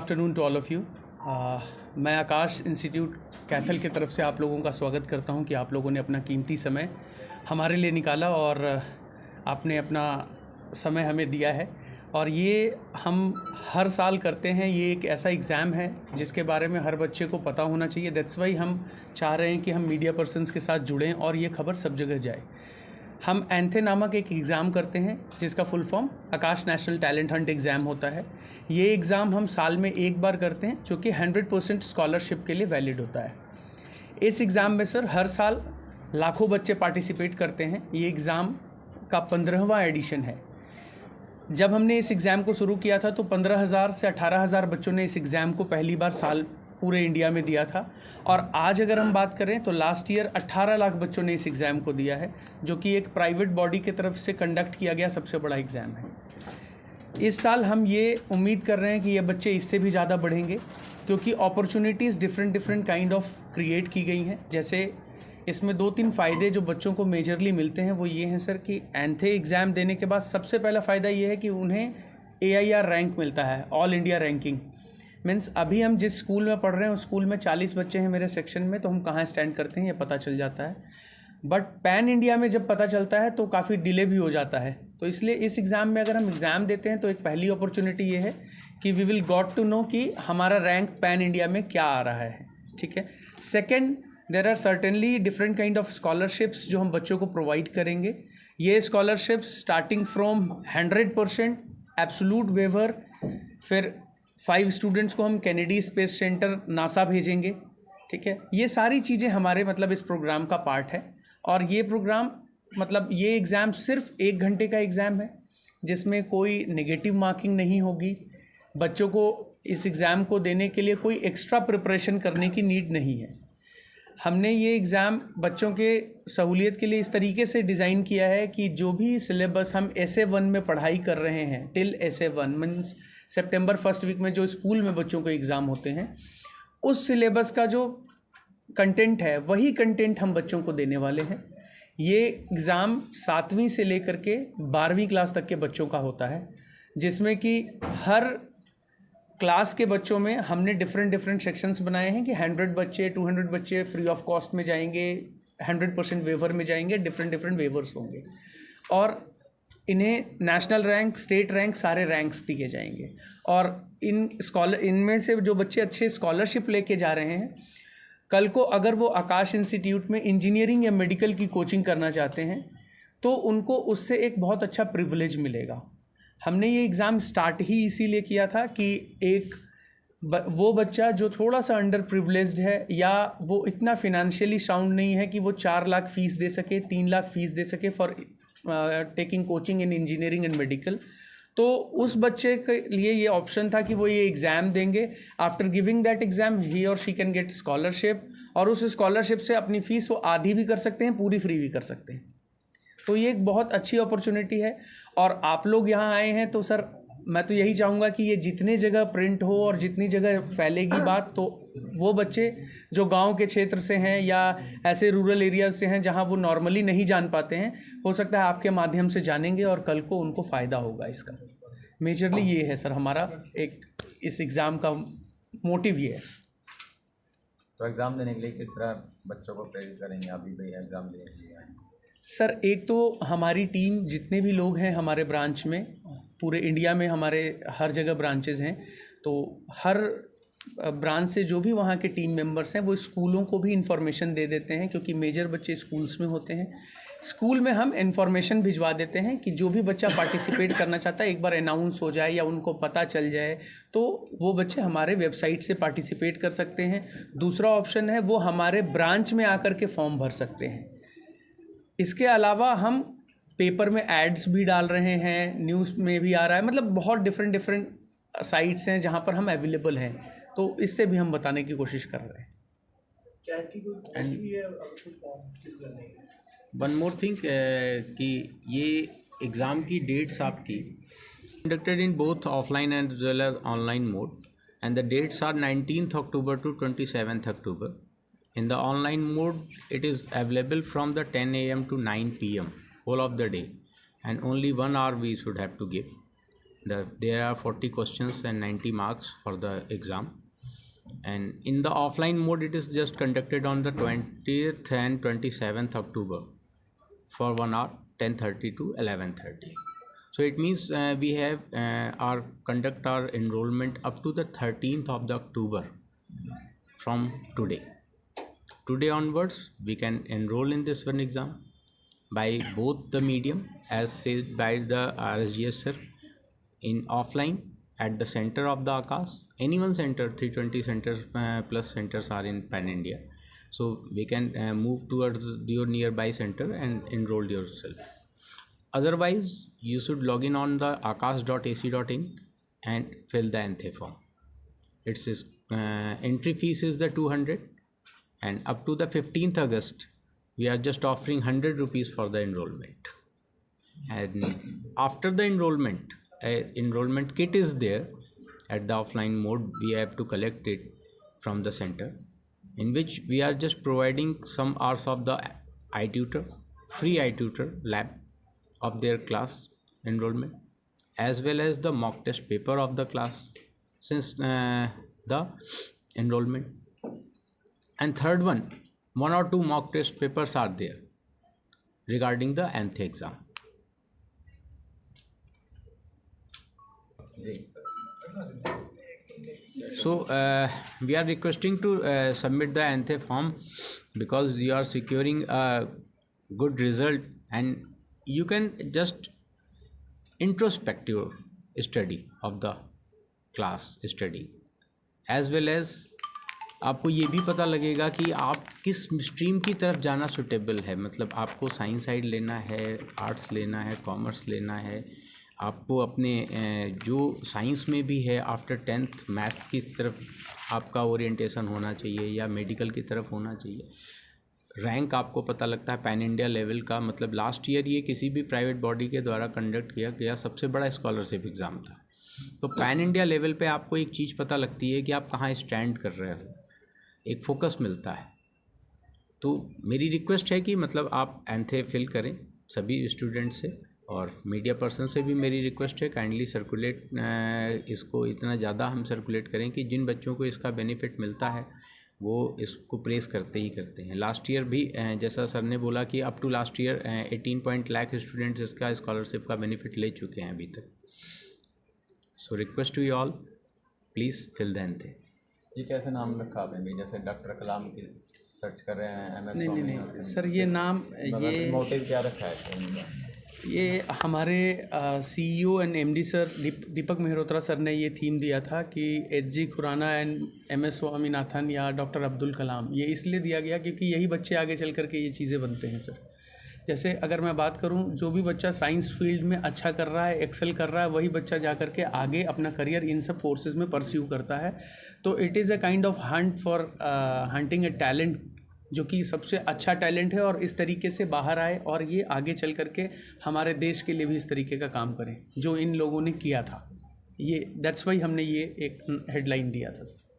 Afternoon to all of you. मैं Aakash institute Kaithal की तरफ से आप लोगों का स्वागत करता हूं कि आप लोगों ने अपना कीमती समय हमारे लिए निकाला और आपने अपना समय हमें दिया है। और ये हम हर साल करते हैं। ये एक ऐसा एग्ज़ाम है जिसके बारे में हर बच्चे को पता होना चाहिए। दैट्स वाई हम चाह रहे हैं कि हम मीडिया पर्सन्स के साथ जुड़ें और ये खबर सब जगह जाए। हम एंथे नामक एक एग्ज़ाम करते हैं जिसका फुल फॉर्म आकाश नेशनल टैलेंट हंट एग्ज़ाम होता है। ये एग्ज़ाम हम साल में एक बार करते हैं जो कि 100% स्कॉलरशिप के लिए वैलिड होता है। इस एग्ज़ाम में सर हर साल लाखों बच्चे पार्टिसिपेट करते हैं। ये एग्ज़ाम का 15वां एडिशन है। जब हमने इस एग्ज़ाम को शुरू किया था तो 15,000 से 18,000 बच्चों ने इस एग्ज़ाम को पहली बार साल पूरे इंडिया में दिया था। और आज अगर हम बात करें तो लास्ट ईयर 18 लाख बच्चों ने इस एग्ज़ाम को दिया है, जो कि एक प्राइवेट बॉडी की तरफ से कंडक्ट किया गया सबसे बड़ा एग्ज़ाम है। इस साल हम ये उम्मीद कर रहे हैं कि ये बच्चे इससे भी ज़्यादा बढ़ेंगे, क्योंकि opportunities different kind of create की गई हैं। जैसे इसमें 2-3 फ़ायदे जो बच्चों को मेजरली मिलते हैं वो ये हैं सर कि एंथे एग्ज़ाम देने के बाद सबसे पहला फ़ायदा ये है कि उन्हें AIR रैंक मिलता है, ऑल इंडिया रैंकिंग। मीन्स अभी हम जिस स्कूल में पढ़ रहे हैं उस स्कूल में 40 बच्चे हैं मेरे सेक्शन में, तो हम कहाँ स्टैंड करते हैं ये पता चल जाता है। बट पैन इंडिया में जब पता चलता है तो काफ़ी डिले भी हो जाता है। तो इसलिए इस एग्ज़ाम में अगर हम एग्ज़ाम देते हैं तो एक पहली अपॉर्चुनिटी ये है कि we will got to know कि हमारा रैंक पैन इंडिया में क्या आ रहा है। ठीक है। Second, there are certainly different kind of scholarships जो हम बच्चों को प्रोवाइड करेंगे। ये scholarships starting from 100% absolute waiver, फिर 5 स्टूडेंट्स को हम कैनेडी स्पेस सेंटर नासा भेजेंगे। ठीक है। ये सारी चीज़ें हमारे मतलब इस प्रोग्राम का पार्ट है। और ये प्रोग्राम मतलब ये एग्ज़ाम सिर्फ 1 घंटे का एग्ज़ाम है जिसमें कोई नेगेटिव मार्किंग नहीं होगी। बच्चों को इस एग्ज़ाम को देने के लिए कोई एक्स्ट्रा प्रिपरेशन करने की नीड नहीं है। हमने ये एग्ज़ाम बच्चों के सहूलियत के लिए इस तरीके से डिज़ाइन किया है कि जो भी सिलेबस हम SA1 में पढ़ाई कर रहे हैं टिल SA1 मीन्स सितंबर फर्स्ट वीक में जो स्कूल में बच्चों को एग्ज़ाम होते हैं, उस सिलेबस का जो कंटेंट है वही कंटेंट हम बच्चों को देने वाले हैं। ये एग्ज़ाम 7वीं से लेकर के 12वीं क्लास तक के बच्चों का होता है, जिसमें कि हर क्लास के बच्चों में हमने डिफरेंट सेक्शंस बनाए हैं कि 100 बच्चे 200 बच्चे फ्री ऑफ कॉस्ट में जाएंगे, 100% वेवर में जाएंगे, डिफरेंट वेवर्स होंगे और इन्हें नेशनल रैंक, स्टेट रैंक, सारे रैंक्स दिए जाएंगे। और इनमें से जो बच्चे अच्छे स्कॉलरशिप लेके जा रहे हैं, कल को अगर वो आकाश इंस्टीट्यूट में इंजीनियरिंग या मेडिकल की कोचिंग करना चाहते हैं तो उनको उससे एक बहुत अच्छा प्रिविलेज मिलेगा। हमने ये एग्ज़ाम स्टार्ट ही इसीलिए किया था कि वो बच्चा जो थोड़ा सा अंडर प्रिविलेज्ड है या वो इतना फिनेंशियली साउंड नहीं है कि वो 4 लाख फ़ीस दे सके, 3 लाख फ़ीस दे सके for taking coaching in engineering and medical, तो उस बच्चे के लिए ये ऑप्शन था कि वो ये एग्ज़ाम देंगे। आफ्टर गिविंग दैट एग्ज़ाम ही और शी कैन गेट स्कॉलरशिप, और उस स्कॉलरशिप से अपनी फ़ीस वो आधी भी कर सकते हैं, पूरी फ्री भी कर सकते हैं। तो ये एक बहुत अच्छी अपॉर्चुनिटी है। और आप लोग यहाँ आए हैं तो सर मैं तो यही चाहूँगा कि ये जितने जगह प्रिंट हो और जितनी जगह फैलेगी बात, तो वो बच्चे जो गांव के क्षेत्र से हैं या ऐसे रूरल एरियाज से हैं जहां वो नॉर्मली नहीं जान पाते हैं, हो सकता है आपके माध्यम से जानेंगे और कल को उनको फ़ायदा होगा इसका। मेजरली ये है सर हमारा एक इस एग्ज़ाम का मोटिव ये है। तो एग्ज़ाम देने के लिए किस तरह बच्चों को प्रेरित करेंगे अभी भाई एग्ज़ाम देने के लिए? सर एक तो हमारी टीम, जितने भी लोग हैं हमारे ब्रांच में, पूरे इंडिया में हमारे हर जगह ब्रांचेज़ हैं, तो हर ब्रांच से जो भी वहाँ के टीम मेंबर्स हैं वो स्कूलों को भी इन्फॉर्मेशन दे देते हैं, क्योंकि मेजर बच्चे स्कूल्स में होते हैं। स्कूल में हम इन्फॉर्मेशन भिजवा देते हैं कि जो भी बच्चा पार्टिसिपेट करना चाहता है एक बार अनाउंस हो जाए या उनको पता चल जाए तो वो बच्चे हमारे वेबसाइट से पार्टिसिपेट कर सकते हैं। दूसरा ऑप्शन है वो हमारे ब्रांच में आकर के फॉर्म भर सकते हैं। इसके अलावा हम पेपर में एड्स भी डाल रहे हैं, न्यूज़ में भी आ रहा है, मतलब बहुत डिफरेंट साइट्स हैं जहां पर हम अवेलेबल हैं, तो इससे भी हम बताने की कोशिश कर रहे हैं। क्या इसकी कोई कॉस्ट भी है अगर कोई फॉर्म फिल करने की? वन मोर थिंग कि ये एग्ज़ाम की डेट्स आपकी conducted in both offline and as well as online mode, and the dates are 19th October to 27th October. In the online mode, it is available from the 10 a.m. to 9 p.m. whole of the day, and only 1 hour we should have to give. There are 40 questions and 90 marks for the exam. And in the offline mode, it is just conducted on the 20th and 27th October for 1 hour, 10:30 to 11:30. So it means we have conduct our enrollment up to the 13th of the October from today. Today onwards, we can enroll in this one exam by both the medium, as said by the RSGS sir, in offline at the center of the Akash. Any one center, 320 centers plus centers are in Pan India. So we can move towards your nearby center and enroll yourself. Otherwise, you should log in on the akash.ac.in and fill the NTHE form. Its entry fees is the 200, and up to the 15th August, we are just offering 100 rupees for the enrollment. And after the enrollment, enrollment kit is there at the offline mode. We have to collect it from the center, in which we are just providing some hours of the iTutor, free iTutor lab of their class enrollment, as well as the mock test paper of the class since the enrollment. And third one or two mock test papers are there regarding the NTHE exam. So we are requesting to submit the NTHE form, because you are securing a good result, and you can just introspect your study of the class study, as well as आपको ये भी पता लगेगा कि आप किस stream की तरफ जाना सूटेबल है. मतलब आपको साइंस साइड लेना है, आर्ट्स लेना है, कॉमर्स लेना है, आपको अपने जो साइंस में भी है आफ्टर 10th मैथ्स की तरफ आपका ओरिएंटेशन होना चाहिए, या मेडिकल की तरफ होना चाहिए. रैंक आपको पता लगता है पैन इंडिया लेवल का. मतलब लास्ट ईयर ये किसी भी प्राइवेट बॉडी के द्वारा कंडक्ट किया गया सबसे बड़ा स्कॉलरशिप एग्ज़ाम था. तो पैन इंडिया लेवल पे आपको एक चीज़ पता लगती है कि आप कहाँ स्टैंड कर रहे हो, एक फोकस मिलता है. तो मेरी रिक्वेस्ट है कि मतलब आप एंथे फिल करें सभी स्टूडेंट से, और मीडिया पर्सन से भी मेरी रिक्वेस्ट है काइंडली सर्कुलेट इसको इतना ज़्यादा हम सर्कुलेट करें कि जिन बच्चों को इसका बेनिफिट मिलता है वो इसको प्रेस करते ही करते हैं. लास्ट ईयर भी जैसा सर ने बोला कि up to last year 18 lakh students इसका स्कॉलरशिप का बेनिफिट ले चुके हैं अभी तक. So request to you all, please fill the ANTHE. ये कैसे नाम रखा आपने? जैसे डॉक्टर कलाम की सर्च कर रहे हैं, MS नहीं सर, ये नाम ये मोटिव क्या रखा है? ये हमारे CEO and MD sir Deepak Mehrotra sir ने ये थीम दिया था कि HG Khurana and MS Swaminathan या डॉक्टर अब्दुल कलाम. ये इसलिए दिया गया क्योंकि यही बच्चे आगे चल कर के ये चीज़ें बनते हैं सर. जैसे अगर मैं बात करूं, जो भी बच्चा साइंस फील्ड में अच्छा कर रहा है, एक्सेल कर रहा है, वही बच्चा जा कर के आगे अपना करियर इन सब फोर्सेस में परस्यू करता है. तो it is a kind of Hunt for hunting A talent, जो कि सबसे अच्छा टैलेंट है और इस तरीके से बाहर आए और ये आगे चल कर के हमारे देश के लिए भी इस तरीके का काम करें जो इन लोगों ने किया था. ये दैट्स वाई हमने ये एक हेडलाइन दिया था सर.